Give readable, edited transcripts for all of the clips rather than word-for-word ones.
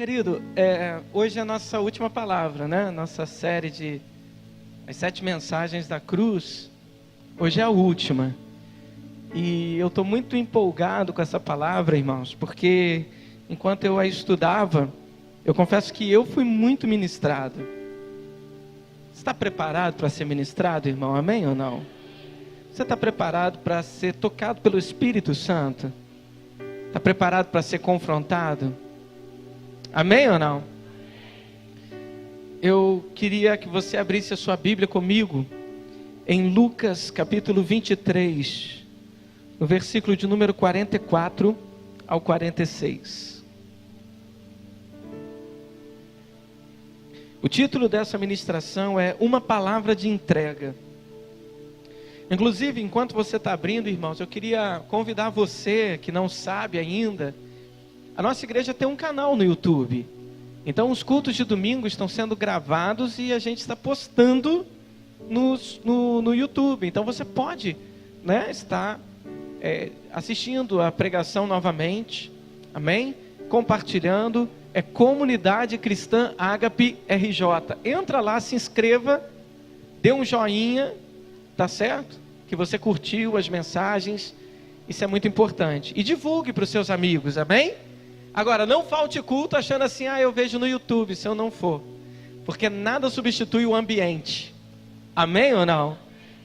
Querido, hoje é a nossa última palavra, né? Nossa série de as 7 mensagens da cruz. Hoje é a última. E eu estou muito empolgado com essa palavra, irmãos, porque enquanto eu a estudava, eu confesso que eu fui muito ministrado. Você está preparado para ser ministrado, irmão? Amém ou não? Você está preparado para ser tocado pelo Espírito Santo? Está preparado para ser confrontado? Amém ou não? Eu queria que você abrisse a sua Bíblia comigo em Lucas capítulo 23, no versículo de número 44 ao 46. O título dessa ministração é Uma Palavra de Entrega. Inclusive, enquanto você está abrindo, irmãos, eu queria convidar você que não sabe ainda. A nossa igreja tem um canal no YouTube. Então os cultos de domingo estão sendo gravados e a gente está postando no YouTube. Então você pode, estar assistindo a pregação novamente. Amém? Compartilhando. É Comunidade Cristã Ágape RJ. Entra lá, se inscreva, dê um joinha, tá certo? Que você curtiu as mensagens. Isso é muito importante. E divulgue para os seus amigos, amém? Agora, não falte culto achando assim, eu vejo no YouTube, se eu não for. Porque nada substitui o ambiente. Amém ou não?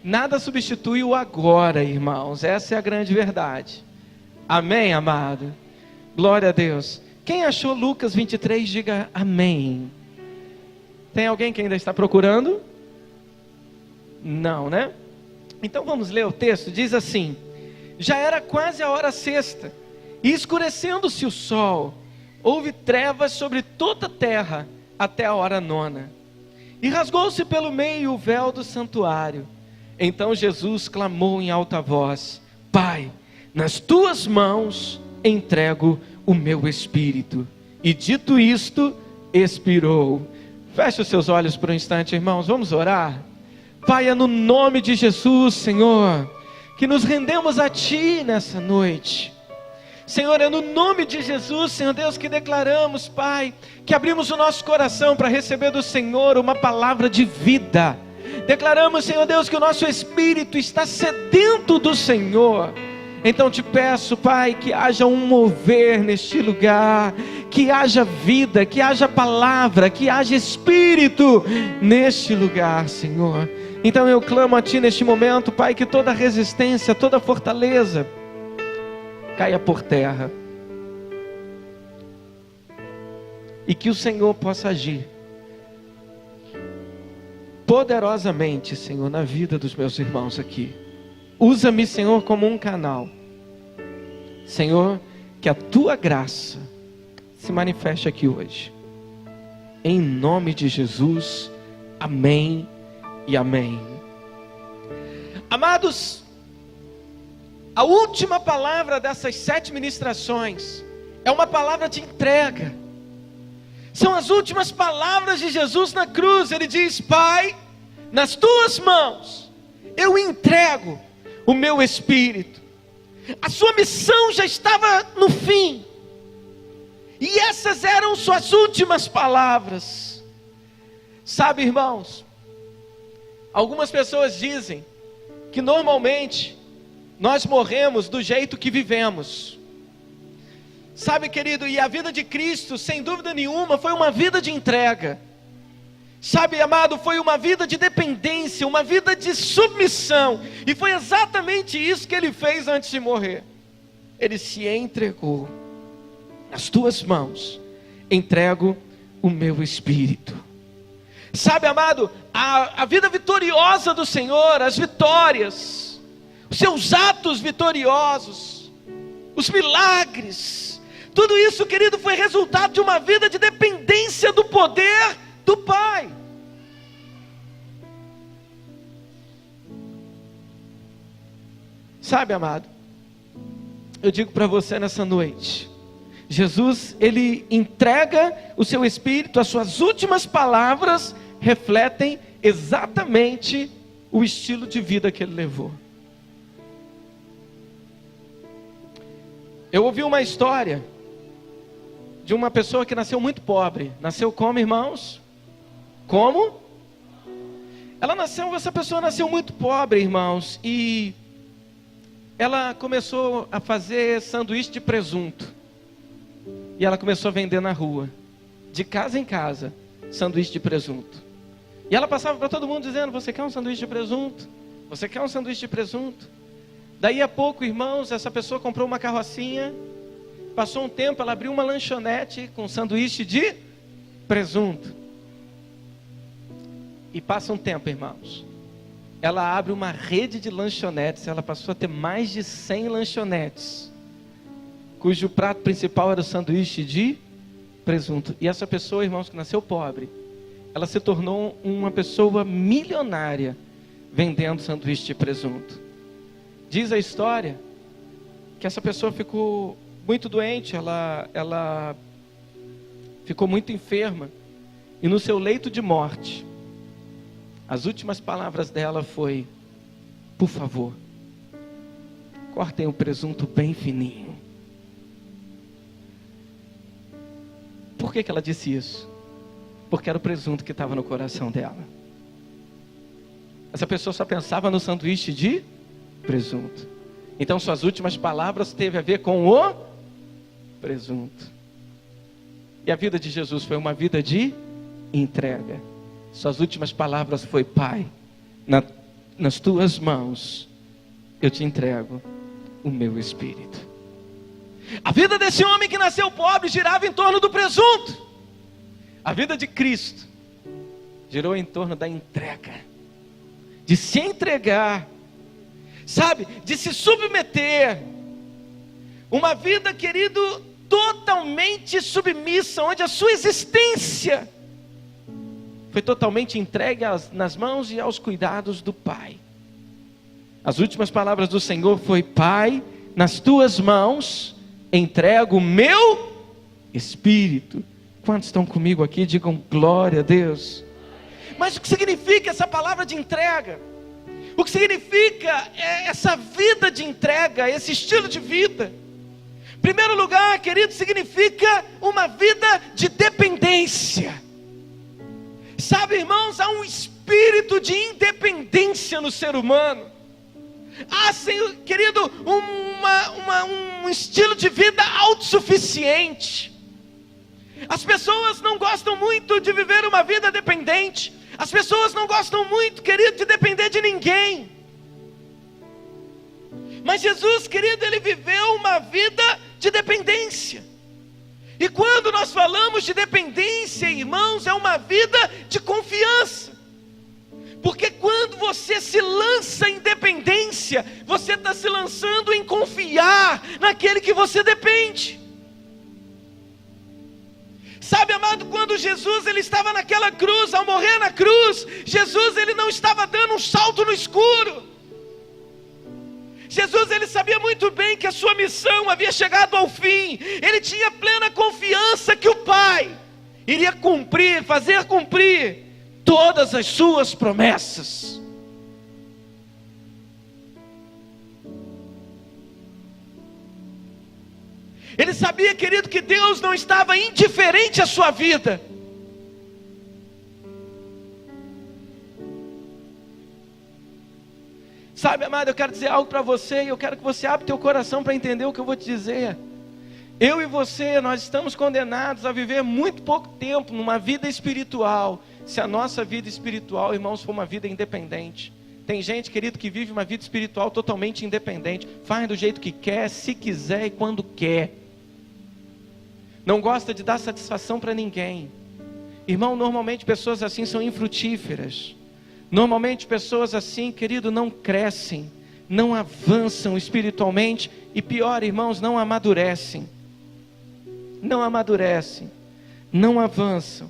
Nada substitui o agora, irmãos. Essa é a grande verdade. Amém, amado? Glória a Deus. Quem achou Lucas 23, diga amém. Tem alguém que ainda está procurando? Não, né? Então vamos ler o texto. Diz assim: já era quase a hora sexta, e escurecendo-se o sol, houve trevas sobre toda a terra até a hora nona. E rasgou-se pelo meio o véu do santuário. Então Jesus clamou em alta voz: Pai, nas tuas mãos entrego o meu espírito. E dito isto, expirou. Feche os seus olhos por um instante, irmãos, vamos orar. Pai, é no nome de Jesus, Senhor, que nos rendemos a Ti nessa noite. Senhor, é no nome de Jesus, Senhor Deus, que declaramos, Pai, que abrimos o nosso coração para receber do Senhor uma palavra de vida. Declaramos, Senhor Deus, que o nosso espírito está sedento do Senhor. Então te peço, Pai, que haja um mover neste lugar, que haja vida, que haja palavra, que haja espírito neste lugar, Senhor. Então eu clamo a Ti neste momento, Pai, que toda resistência, toda fortaleza caia por terra, e que o Senhor possa agir poderosamente, Senhor, na vida dos meus irmãos aqui. Usa-me, Senhor, como um canal. Senhor, que a Tua graça se manifeste aqui hoje. Em nome de Jesus, amém e amém. Amados, a última palavra dessas 7 ministrações é uma palavra de entrega. São as últimas palavras de Jesus na cruz. Ele diz: Pai, nas Tuas mãos eu entrego o meu espírito. A sua missão já estava no fim, e essas eram suas últimas palavras. Sabe, irmãos, algumas pessoas dizem que normalmente nós morremos do jeito que vivemos. Sabe, querido, e a vida de Cristo, sem dúvida nenhuma, foi uma vida de entrega. Sabe, amado, foi uma vida de dependência, uma vida de submissão. E foi exatamente isso que Ele fez antes de morrer. Ele se entregou. Nas Tuas mãos entrego o meu espírito. Sabe, amado, a vida vitoriosa do Senhor, as vitórias, os seus atos vitoriosos, os milagres, tudo isso, querido, foi resultado de uma vida de dependência do poder do Pai. Sabe, amado, eu digo para você nessa noite, Jesus, Ele entrega o seu Espírito, as suas últimas palavras refletem exatamente o estilo de vida que Ele levou. Eu ouvi uma história de uma pessoa que nasceu muito pobre. Nasceu como, irmãos? Como? Essa pessoa nasceu muito pobre, irmãos, e ela começou a fazer sanduíche de presunto. E ela começou a vender na rua, de casa em casa, sanduíche de presunto. E ela passava para todo mundo dizendo: você quer um sanduíche de presunto? Você quer um sanduíche de presunto? Daí a pouco, irmãos, essa pessoa comprou uma carrocinha. Passou um tempo, ela abriu uma lanchonete com sanduíche de presunto. E passa um tempo, irmãos, ela abre uma rede de lanchonetes. Ela passou a ter mais de 100 lanchonetes, cujo prato principal era o sanduíche de presunto. E essa pessoa, irmãos, que nasceu pobre, ela se tornou uma pessoa milionária vendendo sanduíche de presunto. Diz a história que essa pessoa ficou muito doente, ela ficou muito enferma, e no seu leito de morte, as últimas palavras dela foi: por favor, cortem o presunto bem fininho. Por que ela disse isso? Porque era o presunto que estava no coração dela. Essa pessoa só pensava no sanduíche de presunto. Então suas últimas palavras teve a ver com o presunto. E a vida de Jesus foi uma vida de entrega. Suas últimas palavras foi: Pai, nas tuas mãos eu te entrego o meu espírito. A vida desse homem que nasceu pobre girava em torno do presunto. A vida de Cristo girou em torno da entrega, de se entregar, sabe, de se submeter. Uma vida, querido, totalmente submissa, onde a sua existência foi totalmente entregue nas mãos e aos cuidados do Pai. As últimas palavras do Senhor foi: Pai, nas tuas mãos entrego o meu espírito. Quantos estão comigo aqui? Digam glória a Deus. Mas o que significa essa palavra de entrega? O que significa essa vida de entrega, esse estilo de vida? Em primeiro lugar, querido, significa uma vida de dependência. Sabe, irmãos, há um espírito de independência no ser humano. Há, querido, um estilo de vida autossuficiente. As pessoas não gostam muito de viver uma vida dependente. As pessoas não gostam muito, querido, de depender de ninguém. Mas Jesus, querido, ele viveu uma vida de dependência. E quando nós falamos de dependência, irmãos, é uma vida de confiança. Porque quando você se lança em dependência, você está se lançando em confiar naquele que você depende. Sabe, amado, quando Jesus ele estava naquela cruz, ao morrer na cruz, Jesus ele não estava dando um salto no escuro. Jesus ele sabia muito bem que a sua missão havia chegado ao fim. Ele tinha plena confiança que o Pai iria cumprir, fazer cumprir todas as suas promessas. Ele sabia, querido, que Deus não estava indiferente à sua vida. Sabe, amado, eu quero dizer algo para você, e eu quero que você abra teu coração para entender o que eu vou te dizer. Eu e você, nós estamos condenados a viver muito pouco tempo numa vida espiritual, se a nossa vida espiritual, irmãos, for uma vida independente. Tem gente, querido, que vive uma vida espiritual totalmente independente, faz do jeito que quer, se quiser e quando quer. Não gosta de dar satisfação para ninguém. Irmão, normalmente pessoas assim são infrutíferas. Normalmente pessoas assim, querido, não crescem, não avançam espiritualmente e pior, irmãos, não amadurecem. Não amadurecem, não avançam.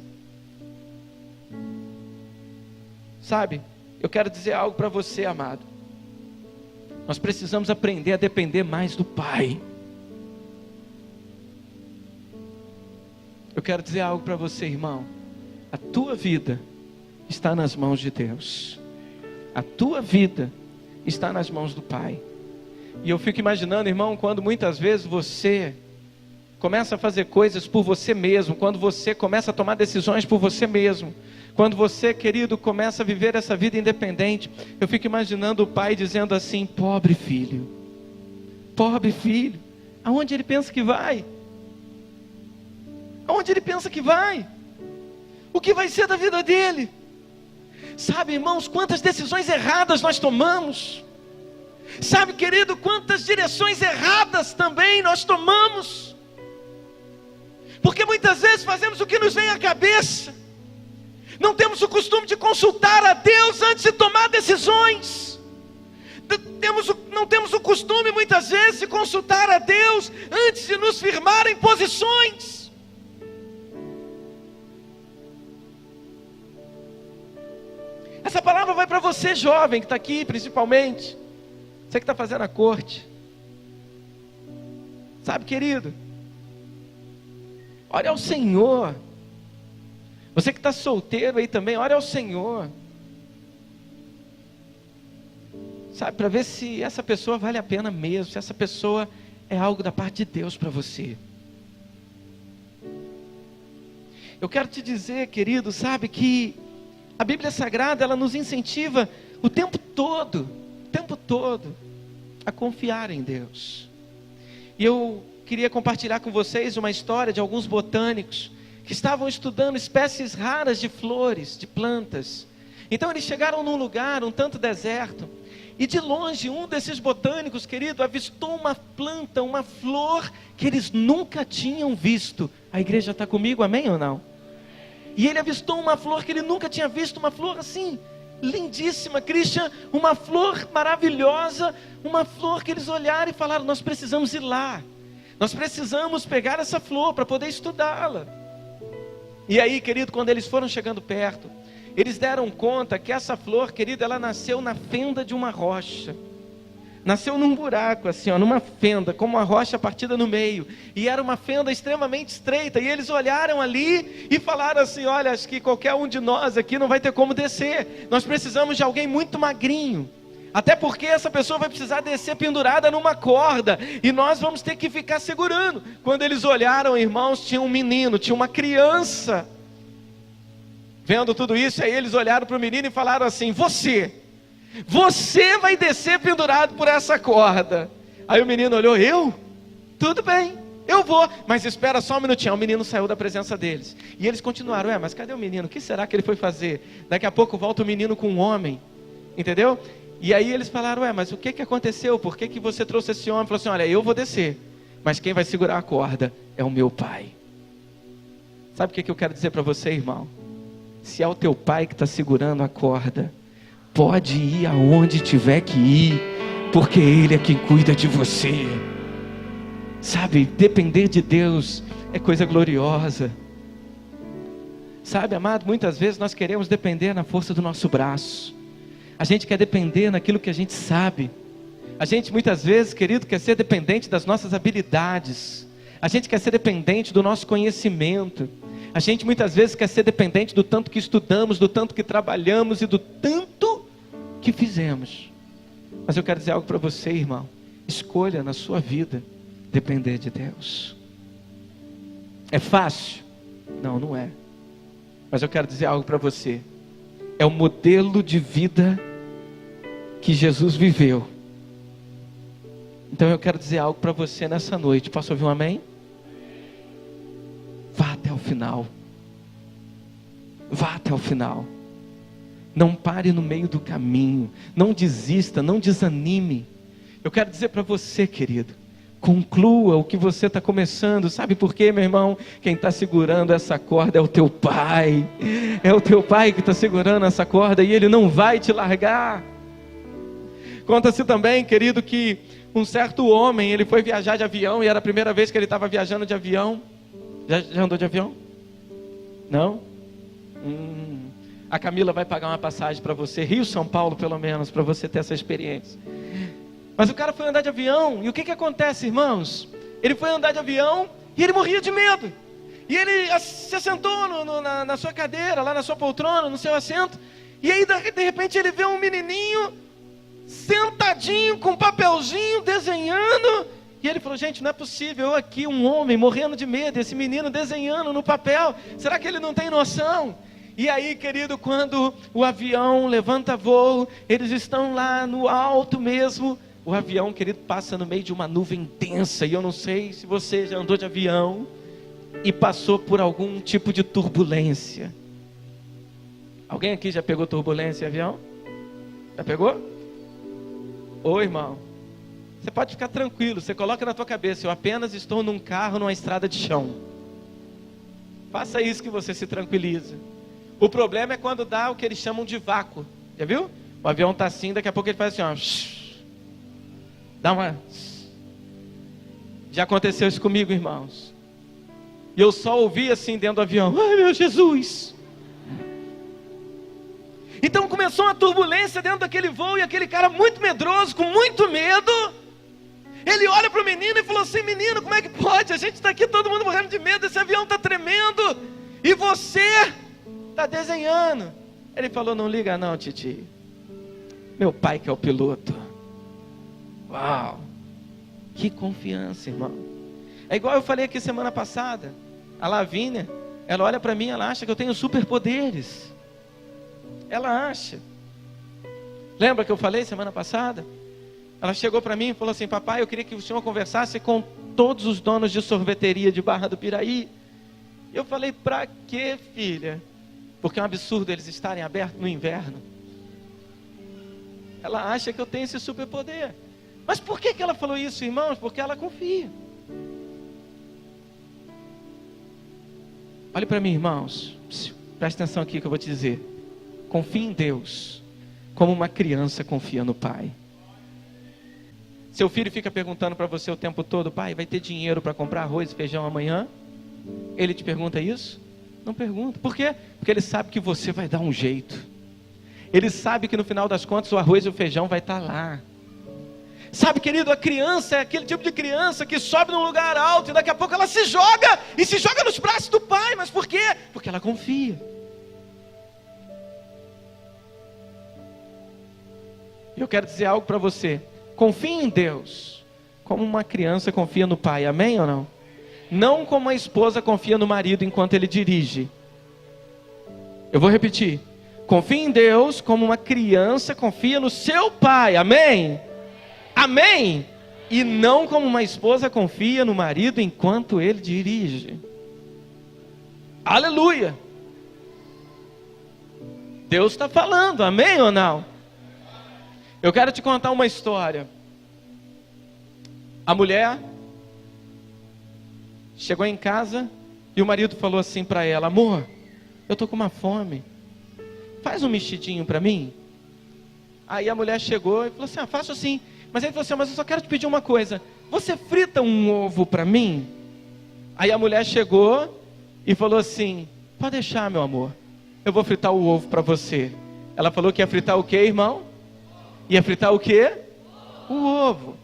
Sabe, eu quero dizer algo para você, amado. Nós precisamos aprender a depender mais do Pai. Eu quero dizer algo para você, irmão. A tua vida está nas mãos de Deus. A tua vida está nas mãos do Pai. E eu fico imaginando, irmão, quando muitas vezes você começa a fazer coisas por você mesmo, quando você começa a tomar decisões por você mesmo, quando você, querido, começa a viver essa vida independente, eu fico imaginando o pai dizendo assim: pobre filho, aonde ele pensa que vai? Aonde ele pensa que vai? O que vai ser da vida dele? Sabe, irmãos, quantas decisões erradas nós tomamos? Sabe, querido, quantas direções erradas também nós tomamos? Porque muitas vezes fazemos o que nos vem à cabeça. Não temos o costume de consultar a Deus antes de tomar decisões. Não temos o costume muitas vezes de consultar a Deus antes de nos firmar em posições. Essa palavra vai para você, jovem, que está aqui principalmente. Você que está fazendo a corte. Sabe, querido, ore ao Senhor. Você que está solteiro aí também, ore ao Senhor. Sabe, para ver se essa pessoa vale a pena mesmo, se essa pessoa é algo da parte de Deus para você. Eu quero te dizer, querido, sabe que a Bíblia Sagrada, ela nos incentiva o tempo todo, a confiar em Deus. E eu queria compartilhar com vocês uma história de alguns botânicos que estavam estudando espécies raras de flores, de plantas. Então eles chegaram num lugar um tanto deserto, e de longe um desses botânicos, querido, avistou uma planta, uma flor que eles nunca tinham visto. A igreja está comigo, amém ou não? E ele avistou uma flor que ele nunca tinha visto, uma flor assim, lindíssima, Christian, uma flor maravilhosa, uma flor que eles olharam e falaram: nós precisamos ir lá, nós precisamos pegar essa flor para poder estudá-la. E aí, querido, quando eles foram chegando perto, eles deram conta que essa flor, querido, ela nasceu na fenda de uma rocha. Nasceu num buraco assim, ó, numa fenda, com uma rocha partida no meio. E era uma fenda extremamente estreita. E eles olharam ali e falaram assim: olha, acho que qualquer um de nós aqui não vai ter como descer. Nós precisamos de alguém muito magrinho. Até porque essa pessoa vai precisar descer pendurada numa corda. E nós vamos ter que ficar segurando. Quando eles olharam, irmãos, tinha um menino, tinha uma criança. Vendo tudo isso, aí eles olharam para o menino e falaram assim: você vai descer pendurado por essa corda. Aí o menino olhou: eu? Tudo bem, eu vou. Mas espera só um minutinho. O menino saiu da presença deles. E eles continuaram: mas cadê o menino? O que será que ele foi fazer? Daqui a pouco volta o menino com um homem. Entendeu? E aí eles falaram: mas o que aconteceu? Por que você trouxe esse homem? Falou assim: olha, eu vou descer, mas quem vai segurar a corda é o meu pai. Sabe o que eu quero dizer para você, irmão? Se é o teu pai que está segurando a corda, pode ir aonde tiver que ir, porque Ele é quem cuida de você. Sabe, depender de Deus é coisa gloriosa. Sabe, amado, muitas vezes nós queremos depender na força do nosso braço. A gente quer depender naquilo que a gente sabe. A gente muitas vezes, querido, quer ser dependente das nossas habilidades. A gente quer ser dependente do nosso conhecimento. A gente muitas vezes quer ser dependente do tanto que estudamos, do tanto que trabalhamos e do tanto que fizemos. Mas eu quero dizer algo para você, irmão. Escolha na sua vida depender de Deus. É fácil? Não, não é. Mas eu quero dizer algo para você. É o modelo de vida que Jesus viveu. Então eu quero dizer algo para você nessa noite. Posso ouvir um amém? Vá até o final. Vá até o final. Não pare no meio do caminho. Não desista, não desanime. Eu quero dizer para você, querido, conclua o que você está começando. Sabe por quê, meu irmão? Quem está segurando essa corda é o teu pai. É o teu pai que está segurando essa corda e ele não vai te largar. Conta-se também, querido, que um certo homem, ele foi viajar de avião e era a primeira vez que ele estava viajando de avião. Já andou de avião? Não? A Camila vai pagar uma passagem para você, Rio, São Paulo pelo menos, para você ter essa experiência. Mas o cara foi andar de avião, e o que acontece, irmãos? Ele foi andar de avião, e ele morria de medo. E ele se assentou na sua cadeira, lá na sua poltrona, no seu assento, e aí de repente ele vê um menininho, sentadinho, com um papelzinho, desenhando, E ele falou, gente, não é possível, eu aqui, um homem morrendo de medo, esse menino desenhando no papel, será que ele não tem noção? E aí, querido, quando o avião levanta voo, eles estão lá no alto mesmo, o avião, querido, passa no meio de uma nuvem densa, e eu não sei se você já andou de avião e passou por algum tipo de turbulência. Alguém aqui já pegou turbulência em avião? Já pegou? Ô, irmão, você pode ficar tranquilo, você coloca na tua cabeça, eu apenas estou num carro, numa estrada de chão. Faça isso que você se tranquiliza. O problema é quando dá o que eles chamam de vácuo. Já viu? O avião está assim, daqui a pouco ele faz assim, ó. Dá uma... Já aconteceu isso comigo, irmãos. E eu só ouvi assim dentro do avião. Ai, meu Jesus. Então começou uma turbulência dentro daquele voo. E aquele cara muito medroso, com muito medo, ele olha para o menino e falou assim, menino, como é que pode? A gente está aqui todo mundo morrendo de medo, esse avião está tremendo. E você está desenhando. Ele falou, não liga não, titi. Meu pai que é o piloto. Uau. Que confiança, irmão. É igual eu falei aqui semana passada. A Lavínia, ela olha para mim, ela acha que eu tenho superpoderes. Ela acha. Lembra que eu falei semana passada? Ela chegou para mim e falou assim, papai, eu queria que o senhor conversasse com todos os donos de sorveteria de Barra do Piraí. Eu falei, para quê, filha? Porque é um absurdo eles estarem abertos no inverno. Ela acha que eu tenho esse superpoder. Mas por que ela falou isso, irmãos? Porque ela confia. Olhe para mim, irmãos. Presta atenção aqui que eu vou te dizer. Confie em Deus, como uma criança confia no Pai. Seu filho fica perguntando para você o tempo todo, pai, vai ter dinheiro para comprar arroz e feijão amanhã? Ele te pergunta isso? Não pergunta. Por quê? Porque ele sabe que você vai dar um jeito. Ele sabe que no final das contas o arroz e o feijão vai estar lá. Sabe, querido, a criança é aquele tipo de criança que sobe num lugar alto e daqui a pouco ela se joga nos braços do pai. Mas por quê? Porque ela confia. E eu quero dizer algo para você. Confie em Deus, como uma criança confia no pai, amém ou não? Não como a esposa confia no marido enquanto ele dirige. Eu vou repetir. Confie em Deus, como uma criança confia no seu pai, amém? Amém? E não como uma esposa confia no marido enquanto ele dirige. Aleluia! Deus está falando, amém ou não? Eu quero te contar uma história. A mulher chegou em casa e o marido falou assim para ela, amor, eu estou com uma fome, faz um mexidinho para mim. Aí a mulher chegou e falou assim, faço assim. Mas ele falou assim, mas eu só quero te pedir uma coisa, você frita um ovo para mim? Aí a mulher chegou e falou assim, pode deixar, meu amor, eu vou fritar o ovo para você. Ela falou que ia fritar o quê, irmão? Ia fritar o quê? O ovo.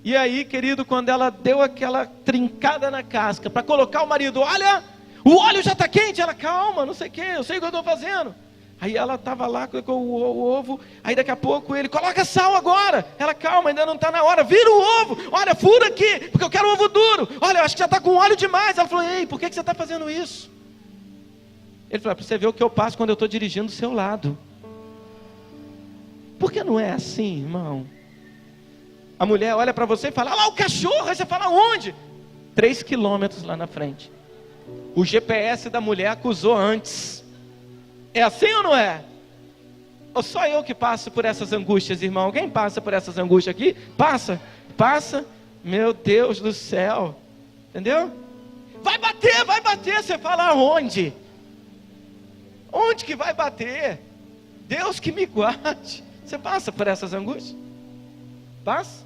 E aí, querido, quando ela deu aquela trincada na casca para colocar o marido, olha, o óleo já está quente. Ela, calma, não sei o que, eu sei o que eu estou fazendo. Aí ela estava lá, colocou o ovo, aí daqui a pouco ele, coloca sal agora. Ela, calma, ainda não está na hora, vira o ovo, olha, fura aqui, porque eu quero ovo duro. Olha, eu acho que já está com óleo demais. Ela falou, ei, por que você está fazendo isso? Ele falou, para você ver o que eu passo quando eu estou dirigindo do seu lado. Por que não é assim, irmão? A mulher olha para você e fala, lá o cachorro, aí você fala, onde? 3 quilômetros lá na frente. O GPS da mulher acusou antes. É assim ou não é? Ou só eu que passo por essas angústias, irmão? Alguém passa por essas angústias aqui? Passa, meu Deus do céu. Entendeu? Vai bater, você fala aonde? Onde que vai bater? Deus que me guarde. Você passa por essas angústias? Passa?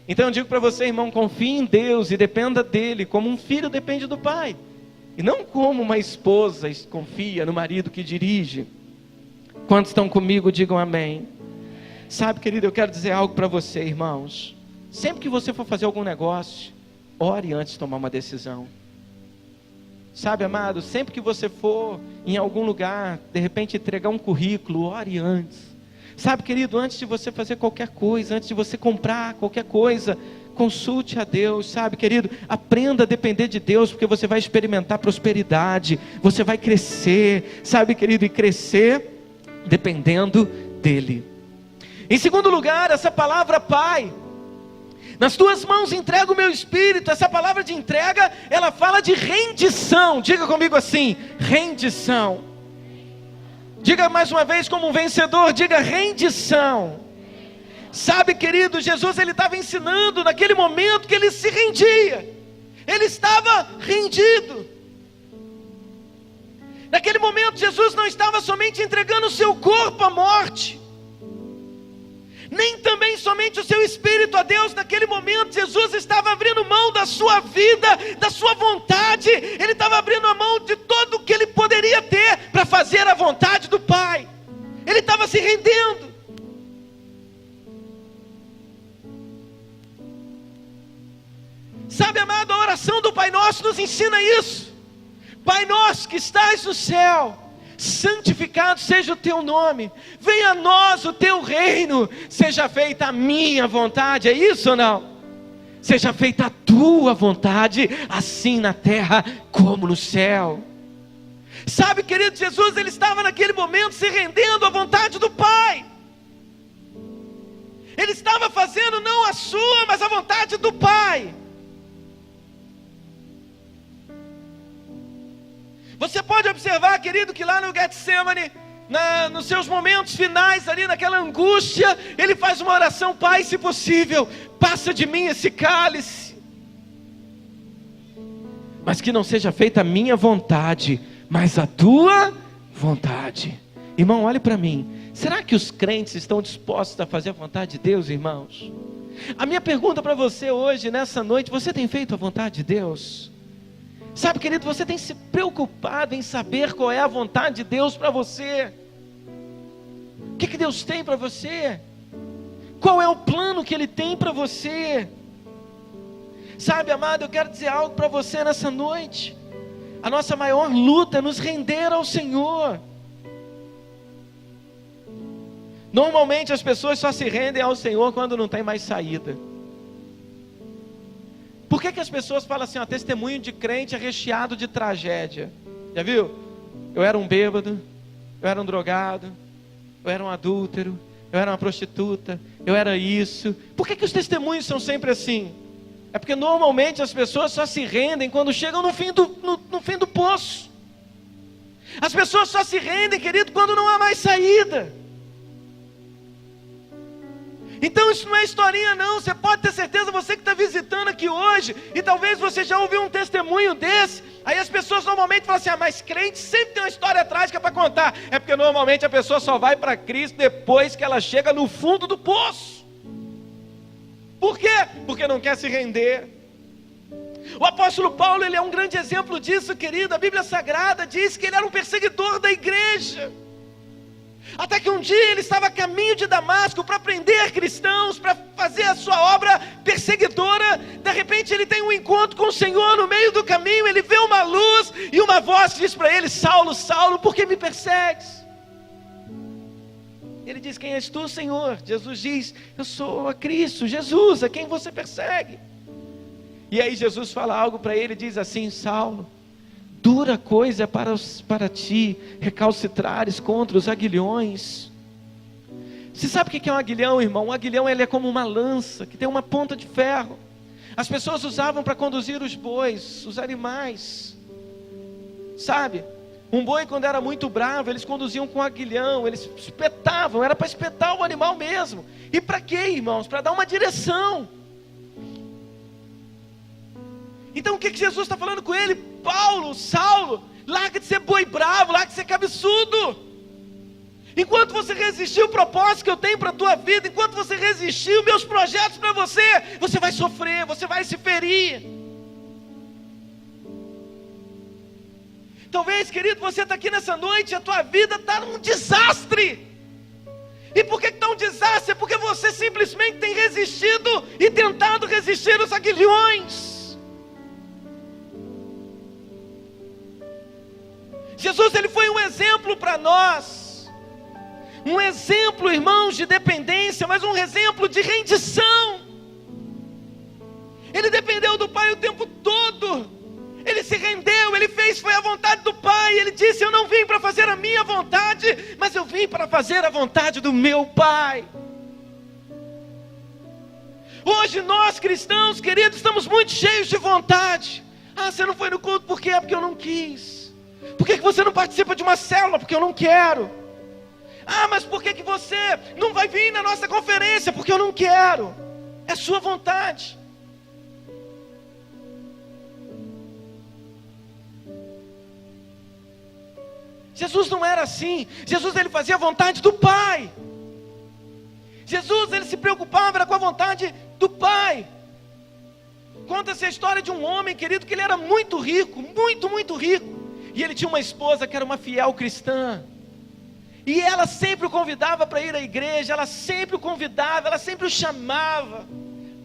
Então eu digo para você, irmão, confie em Deus e dependa dele, como um filho depende do pai. E não como uma esposa confia no marido que dirige. Quantos estão comigo, digam amém. Sabe, querido, eu quero dizer algo para você, irmãos. Sempre que você for fazer algum negócio, ore antes de tomar uma decisão. Sabe, amado, sempre que você for em algum lugar, de repente entregar um currículo, ore antes. Sabe, querido, antes de você fazer qualquer coisa, antes de você comprar qualquer coisa, consulte a Deus, sabe, querido? Aprenda a depender de Deus, porque você vai experimentar prosperidade, você vai crescer, sabe, querido, e crescer dependendo dEle. Em segundo lugar, essa palavra Pai, nas tuas mãos entrego o meu espírito. Essa palavra de entrega, ela fala de rendição. Diga comigo assim: rendição. Diga mais uma vez como um vencedor, diga rendição. Sabe, querido, Jesus ele estava ensinando naquele momento que ele se rendia. Ele estava rendido. Naquele momento Jesus não estava somente entregando o seu corpo à morte, nem também somente o seu espírito a Deus. Naquele momento Jesus estava abrindo mão da sua vida, da sua vontade. Ele estava abrindo a mão de tudo o que ele poderia ter para fazer a vontade do Pai. Ele estava se rendendo. Sabe, amado, a oração do Pai Nosso nos ensina isso. Pai nosso que estás no céu, santificado seja o teu nome, venha a nós o teu reino, seja feita a minha vontade. É isso ou não? Seja feita a tua vontade, assim na terra como no céu. Sabe, querido, Jesus ele estava naquele momento se rendendo à vontade do Pai. Ele estava fazendo não a sua, mas a vontade do Pai. Você pode observar, querido, que lá no Getsemane, nos seus momentos finais, ali naquela angústia, ele faz uma oração: Pai, se possível, passa de mim esse cálice, mas que não seja feita a minha vontade, mas a tua vontade. Irmão, olhe para mim. Será que os crentes estão dispostos a fazer a vontade de Deus, irmãos? A minha pergunta para você hoje, nessa noite: você tem feito a vontade de Deus? Sabe, querido, você tem se preocupado em saber qual é a vontade de Deus para você? O que Deus tem para você? Qual é o plano que Ele tem para você? Sabe, amado, eu quero dizer algo para você nessa noite. A nossa maior luta é nos render ao Senhor. Normalmente as pessoas só se rendem ao Senhor quando não tem mais saída. Por que as pessoas falam assim: testemunho de crente é recheado de tragédia? Já viu? Eu era um bêbado, eu era um drogado, eu era um adúltero, eu era uma prostituta, eu era isso. Por que os testemunhos são sempre assim? É porque normalmente as pessoas só se rendem quando chegam no fim do poço. As pessoas só se rendem, querido, quando não há mais saída. Então isso não é historinha não. Você pode ter certeza, você que está visitando aqui hoje, e talvez você já ouviu um testemunho desse. Aí as pessoas normalmente falam assim: mas crente sempre tem uma história trágica para contar. É porque normalmente a pessoa só vai para Cristo depois que ela chega no fundo do poço. Por quê? Porque não quer se render. O apóstolo Paulo, ele é um grande exemplo disso, querido. A Bíblia Sagrada diz que ele era um perseguidor da igreja. Até que um dia ele estava a caminho de Damasco para prender cristãos, para fazer a sua obra perseguidora. De repente ele tem um encontro com o Senhor no meio do caminho. Ele vê uma luz e uma voz diz para ele: Saulo, Saulo, por que me persegues? Ele diz: quem és tu, Senhor? Jesus diz: eu sou a Cristo, Jesus, a quem você persegue. E aí Jesus fala algo para ele, diz assim: Saulo, dura coisa é para ti recalcitrares contra os aguilhões. Você sabe o que é um aguilhão, irmão? Um aguilhão, ele é como uma lança que tem uma ponta de ferro. As pessoas usavam para conduzir os bois, os animais. Sabe? Um boi, quando era muito bravo, eles conduziam com um aguilhão, eles espetavam, era para espetar o animal mesmo. E para quê, irmãos? Para dar uma direção. Então o que Jesus está falando com ele? Paulo, Saulo, larga de ser boi bravo, larga de ser cabeçudo. Enquanto você resistir o propósito que eu tenho para a tua vida, enquanto você resistir os meus projetos para você, você vai sofrer, você vai se ferir. Talvez, querido, você está aqui nessa noite e a tua vida está num desastre. E por que está um desastre? É porque você simplesmente tem resistido e tentado resistir os aguilhões. Jesus, ele foi um exemplo para nós, um exemplo, irmãos, de dependência, mas um exemplo de rendição. Ele dependeu do Pai o tempo todo. Ele se rendeu, ele fez, foi a vontade do Pai. Ele disse: eu não vim para fazer a minha vontade, mas eu vim para fazer a vontade do meu Pai. Hoje nós cristãos, queridos, estamos muito cheios de vontade. Ah, você não foi no culto, por quê? Porque eu não quis. Por que você não participa de uma célula? Porque eu não quero. Ah, mas por que você não vai vir na nossa conferência? Porque eu não quero. É sua vontade. Jesus não era assim. Jesus, ele fazia a vontade do Pai. Jesus, ele se preocupava com a vontade do Pai. Conta-se a história de um homem, querido, que ele era muito rico, muito rico. E ele tinha uma esposa que era uma fiel cristã. E ela sempre o convidava para ir à igreja, ela sempre o convidava, ela sempre o chamava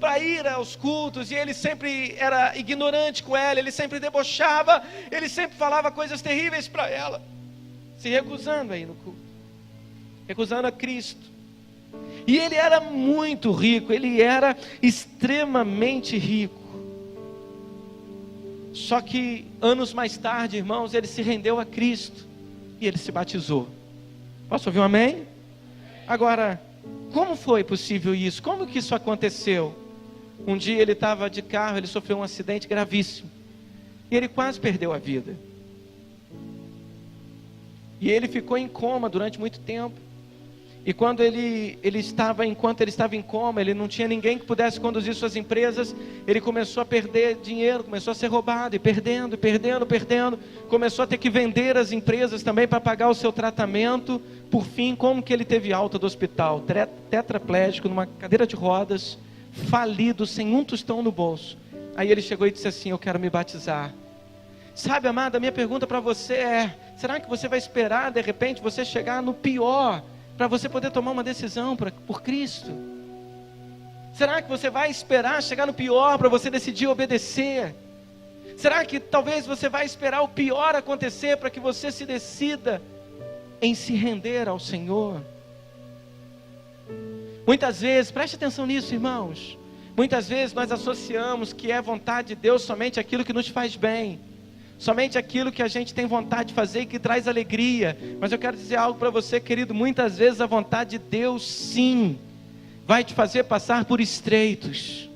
para ir aos cultos. E ele sempre era ignorante com ela, ele sempre debochava, ele sempre falava coisas terríveis para ela, se recusando aí no culto, recusando a Cristo. E ele era muito rico, ele era extremamente rico. Só que anos mais tarde, irmãos, ele se rendeu a Cristo e ele se batizou. Posso ouvir um amém? Agora, como foi possível isso? Como que isso aconteceu? Um dia ele estava de carro, ele sofreu um acidente gravíssimo e ele quase perdeu a vida. E ele ficou em coma durante muito tempo. E quando enquanto ele estava em coma, ele não tinha ninguém que pudesse conduzir suas empresas. Ele começou a perder dinheiro, começou a ser roubado, e perdendo. Começou a ter que vender as empresas também para pagar o seu tratamento. Por fim, como que ele teve alta do hospital? Tetraplégico, numa cadeira de rodas, falido, sem um tostão no bolso. Aí ele chegou e disse assim: eu quero me batizar. Sabe, amada, a minha pergunta para você é: será que você vai esperar de repente você chegar no pior para você poder tomar uma decisão por Cristo? Será que você vai esperar chegar no pior para você decidir obedecer? Será que talvez você vai esperar o pior acontecer para que você se decida em se render ao Senhor? Muitas vezes, preste atenção nisso, irmãos, muitas vezes nós associamos que é vontade de Deus somente aquilo que nos faz bem, somente aquilo que a gente tem vontade de fazer e que traz alegria. Mas eu quero dizer algo para você, querido: muitas vezes a vontade de Deus, sim, vai te fazer passar por estreitos.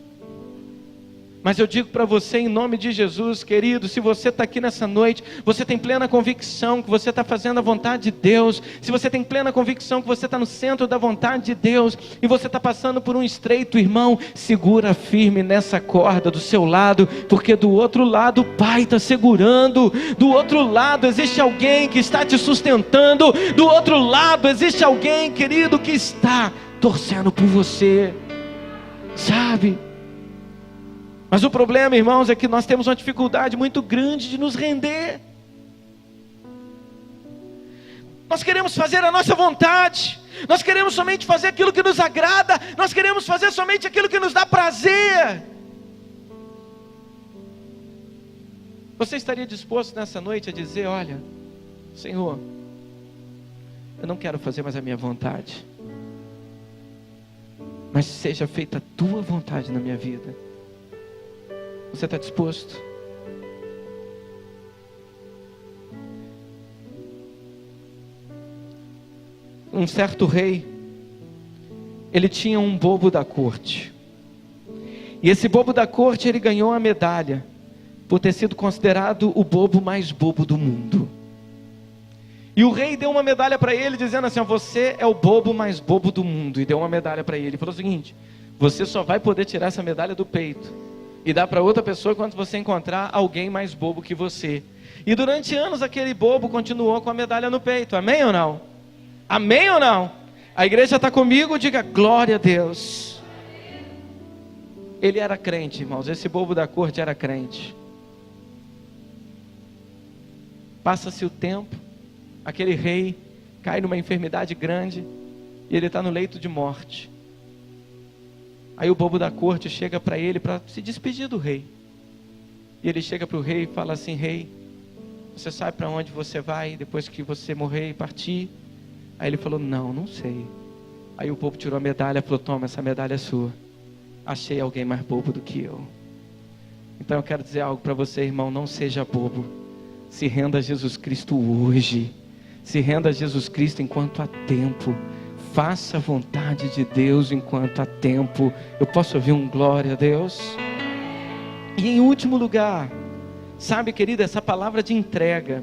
Mas eu digo para você, em nome de Jesus, querido, se você está aqui nessa noite, você tem plena convicção que você está fazendo a vontade de Deus, se você tem plena convicção que você está no centro da vontade de Deus, e você está passando por um estreito, irmão, segura firme nessa corda do seu lado, porque do outro lado o Pai está segurando, do outro lado existe alguém que está te sustentando, do outro lado existe alguém, querido, que está torcendo por você, sabe? Mas o problema, irmãos, é que nós temos uma dificuldade muito grande de nos render. Nós queremos fazer a nossa vontade, nós queremos somente fazer aquilo que nos agrada, nós queremos fazer somente aquilo que nos dá prazer. Você estaria disposto nessa noite a dizer: olha, Senhor, eu não quero fazer mais a minha vontade, mas seja feita a tua vontade na minha vida? Você está disposto? Um certo rei, ele tinha um bobo da corte. E esse bobo da corte, ele ganhou a medalha por ter sido considerado o bobo mais bobo do mundo. E o rei deu uma medalha para ele, dizendo assim: você é o bobo mais bobo do mundo. E deu uma medalha para ele. Ele falou o seguinte: você só vai poder tirar essa medalha do peito e dar para outra pessoa quando você encontrar alguém mais bobo que você. E durante anos aquele bobo continuou com a medalha no peito. Amém ou não? Amém ou não? A igreja está comigo? Diga glória a Deus. Ele era crente, irmãos. Esse bobo da corte era crente. Passa-se o tempo, aquele rei cai numa enfermidade grande e ele está no leito de morte. Aí o bobo da corte chega para ele para se despedir do rei. E ele chega para o rei e fala assim: rei, você sabe para onde você vai depois que você morrer e partir? Aí ele falou: não sei. Aí o bobo tirou a medalha e falou: toma, essa medalha é sua. Achei alguém mais bobo do que eu. Então eu quero dizer algo para você, irmão, não seja bobo. Se renda a Jesus Cristo hoje. Se renda a Jesus Cristo enquanto há tempo. Faça a vontade de Deus enquanto há tempo. Eu posso ouvir um glória a Deus? E em último lugar, sabe, querido, essa palavra de entrega,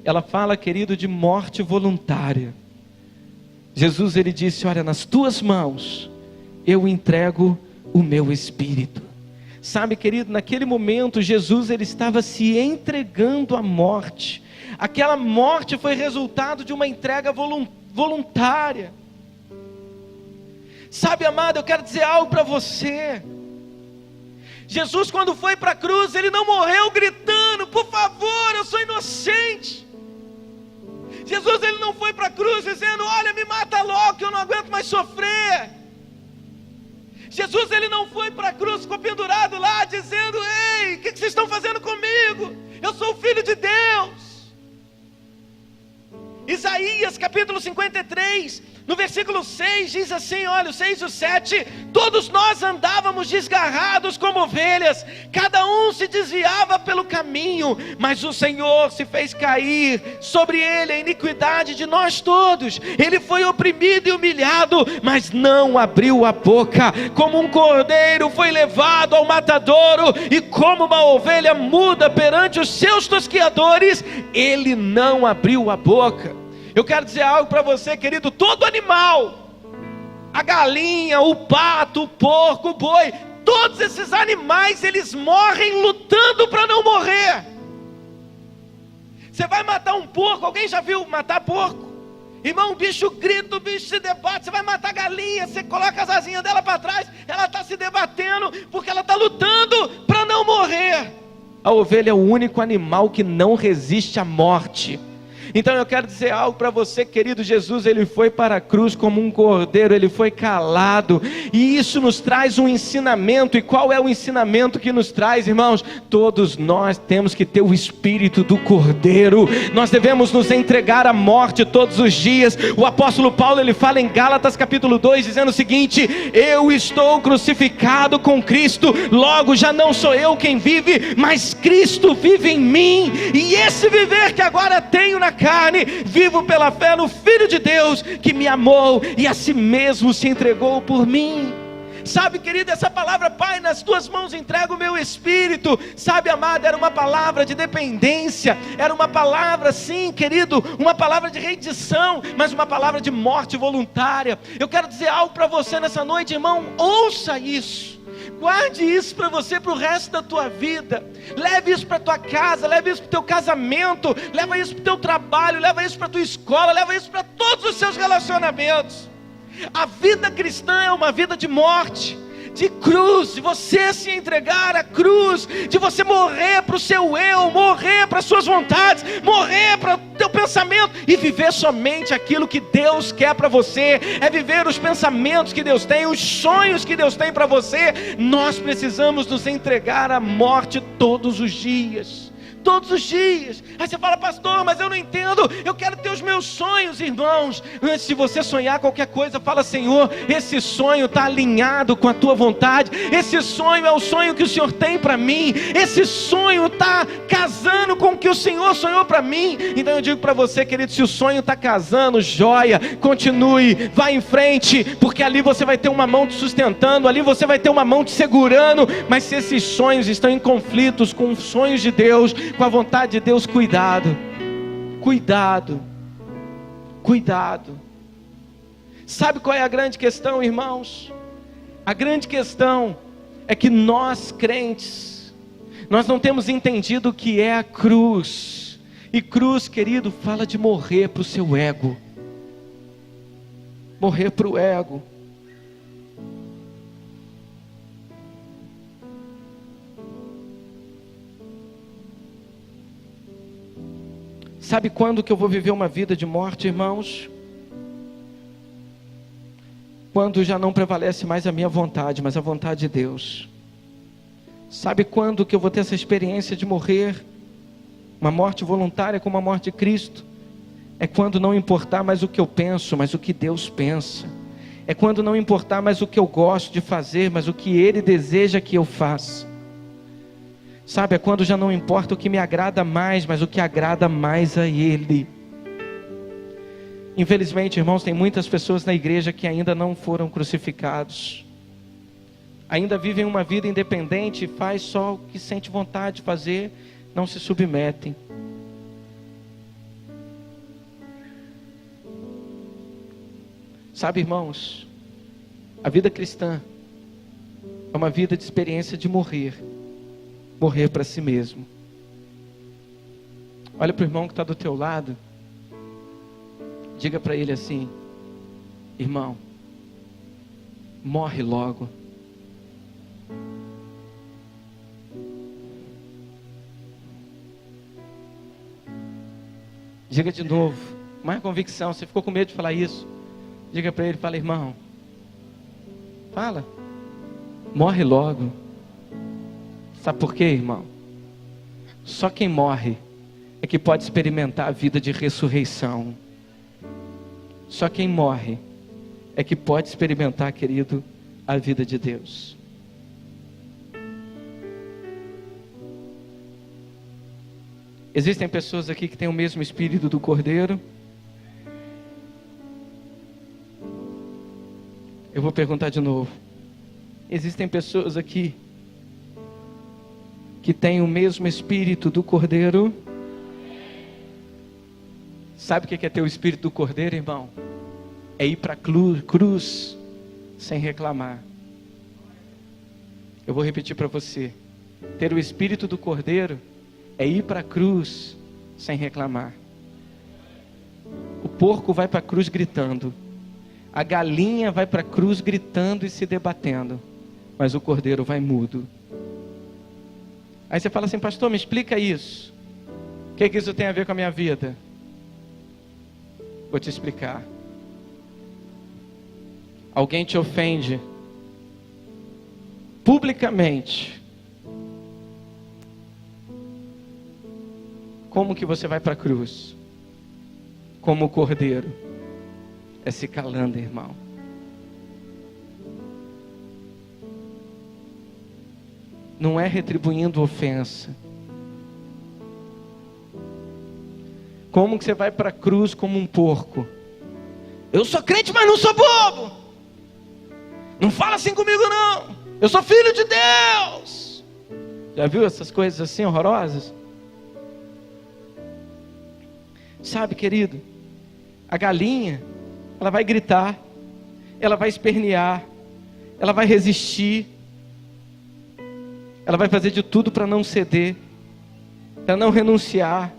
ela fala, querido, de morte voluntária. Jesus, ele disse, olha, nas tuas mãos eu entrego o meu espírito. Sabe, querido, naquele momento Jesus, ele estava se entregando à morte. Aquela morte foi resultado de uma entrega voluntária. Sabe, amado, eu quero dizer algo para você. Jesus, quando foi para a cruz, ele não morreu gritando, por favor, eu sou inocente. Jesus, ele não foi para a cruz dizendo, olha, me mata logo que eu não aguento mais sofrer. Jesus, ele não foi para a cruz, ficou pendurado lá dizendo, ei, o que vocês estão fazendo comigo? Eu sou o Filho de Deus. Isaías capítulo 53, no versículo 6 diz assim, olha, o 6 e o 7, todos nós andávamos desgarrados como ovelhas, cada um se desviava pelo caminho, mas o Senhor se fez cair sobre ele a iniquidade de nós todos. Ele foi oprimido e humilhado, mas não abriu a boca. Como um cordeiro foi levado ao matadouro, e como uma ovelha muda perante os seus tosqueadores, ele não abriu a boca. Eu quero dizer algo para você, querido, todo animal, a galinha, o pato, o porco, o boi, todos esses animais, eles morrem lutando para não morrer. Você vai matar um porco, alguém já viu matar porco? Irmão, o bicho grita, o bicho se debate. Você vai matar a galinha, você coloca as asinhas dela para trás, ela está se debatendo, porque ela está lutando para não morrer. A ovelha é o único animal que não resiste à morte. Então eu quero dizer algo para você, querido. Jesus, ele foi para a cruz como um cordeiro, ele foi calado, e isso nos traz um ensinamento. E qual é o ensinamento que nos traz, irmãos? Todos nós temos que ter o espírito do cordeiro, nós devemos nos entregar à morte todos os dias. O apóstolo Paulo, ele fala em Gálatas capítulo 2, dizendo o seguinte, eu estou crucificado com Cristo, logo já não sou eu quem vive, mas Cristo vive em mim, e esse viver que agora tenho na carne, vivo pela fé no Filho de Deus, que me amou e a si mesmo se entregou por mim. Sabe, querido, essa palavra, Pai, nas tuas mãos entrego o meu espírito, sabe, amado, era uma palavra de dependência, era uma palavra, sim, querido, uma palavra de rendição, mas uma palavra de morte voluntária. Eu quero dizer algo para você nessa noite, irmão, ouça isso. Guarde isso para você, para o resto da tua vida. Leve isso para a tua casa, leve isso para o teu casamento, leva isso para o teu trabalho, leva isso para a tua escola, leva isso para todos os seus relacionamentos. A vida cristã é uma vida de morte, de cruz, de você se entregar à cruz, de você morrer para o seu eu, morrer para as suas vontades, morrer para o teu pensamento e viver somente aquilo que Deus quer para você. É viver os pensamentos que Deus tem, os sonhos que Deus tem para você. Nós precisamos nos entregar à morte todos os dias. Todos os dias. Aí você fala, pastor, mas eu não entendo, eu quero ter os meus sonhos. Irmãos, antes de você sonhar qualquer coisa, fala, Senhor, esse sonho está alinhado com a tua vontade, esse sonho é o sonho que o Senhor tem para mim, esse sonho está casando com o que o Senhor sonhou para mim. Então eu digo para você, querido, se o sonho está casando, joia, continue, vá em frente, porque ali você vai ter uma mão te sustentando, ali você vai ter uma mão te segurando. Mas se esses sonhos estão em conflitos com os sonhos de Deus, com a vontade de Deus, cuidado, cuidado, cuidado. Sabe qual é a grande questão, irmãos? A grande questão é que nós crentes, nós não temos entendido o que é a cruz. E cruz, querido, fala de morrer para o seu ego, morrer para o ego. Sabe quando que eu vou viver uma vida de morte, irmãos? Quando já não prevalece mais a minha vontade, mas a vontade de Deus. Sabe quando que eu vou ter essa experiência de morrer? Uma morte voluntária como a morte de Cristo. É quando não importar mais o que eu penso, mas o que Deus pensa. É quando não importar mais o que eu gosto de fazer, mas o que Ele deseja que eu faça. Sabe, é quando já não importa o que me agrada mais, mas o que agrada mais a Ele. Infelizmente, irmãos, tem muitas pessoas na igreja que ainda não foram crucificados. Ainda vivem uma vida independente e faz só o que sente vontade de fazer, não se submetem. Sabe, irmãos, a vida cristã é uma vida de experiência de morrer para si mesmo. Olha para o irmão que está do teu lado, diga para ele assim: irmão, morre logo. Diga de novo, mais convicção. Você ficou com medo de falar isso? Diga para ele, fala: irmão, fala, morre logo. Sabe por quê, irmão? Só quem morre é que pode experimentar a vida de ressurreição. Só quem morre é que pode experimentar, querido, a vida de Deus. Existem pessoas aqui que têm o mesmo espírito do Cordeiro? Eu vou perguntar de novo. Existem pessoas aqui que têm o mesmo espírito do Cordeiro? Sabe o que é ter o espírito do Cordeiro, irmão? É ir para a cruz sem reclamar. Eu vou repetir para você. Ter o espírito do Cordeiro é ir para a cruz sem reclamar. O porco vai para a cruz gritando. A galinha vai para a cruz gritando e se debatendo. Mas o Cordeiro vai mudo. Aí você fala assim: pastor, me explica isso. O que isso tem a ver com a minha vida? Vou te explicar. Alguém te ofende publicamente. Como que você vai para a cruz? Como o Cordeiro. É se calando, irmão. Não é retribuindo ofensa. Como que você vai para a cruz como um porco? Eu sou crente, mas não sou bobo. Não fala assim comigo não. Eu sou filho de Deus. Já viu essas coisas assim horrorosas? Sabe, querido, a galinha, ela vai gritar, ela vai espernear, ela vai resistir, ela vai fazer de tudo para não ceder, para não renunciar,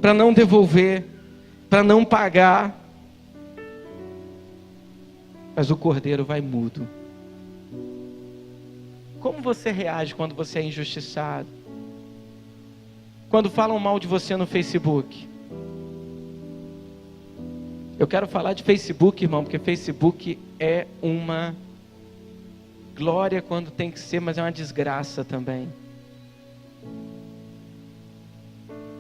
para não devolver, para não pagar. Mas o Cordeiro vai mudo. Como você reage quando você é injustiçado? Quando falam mal de você no Facebook? Eu quero falar de Facebook, irmão, porque Facebook é uma glória quando tem que ser, mas é uma desgraça também.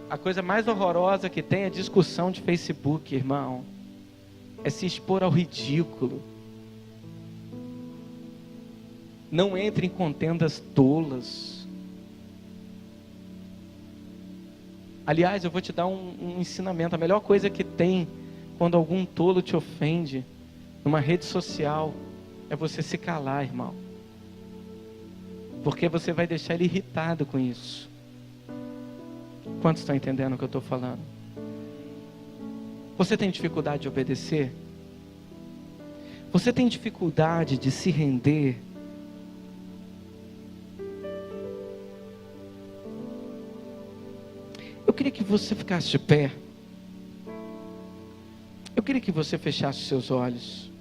A coisa mais horrorosa que tem é discussão de Facebook, irmão. É se expor ao ridículo. Não entre em contendas tolas. Aliás, eu vou te dar um ensinamento. A melhor coisa que tem quando algum tolo te ofende numa rede social é você se calar, irmão. Porque você vai deixar ele irritado com isso. Quantos estão entendendo o que eu estou falando? Você tem dificuldade de obedecer? Você tem dificuldade de se render? Eu queria que você ficasse de pé. Eu queria que você fechasse seus olhos.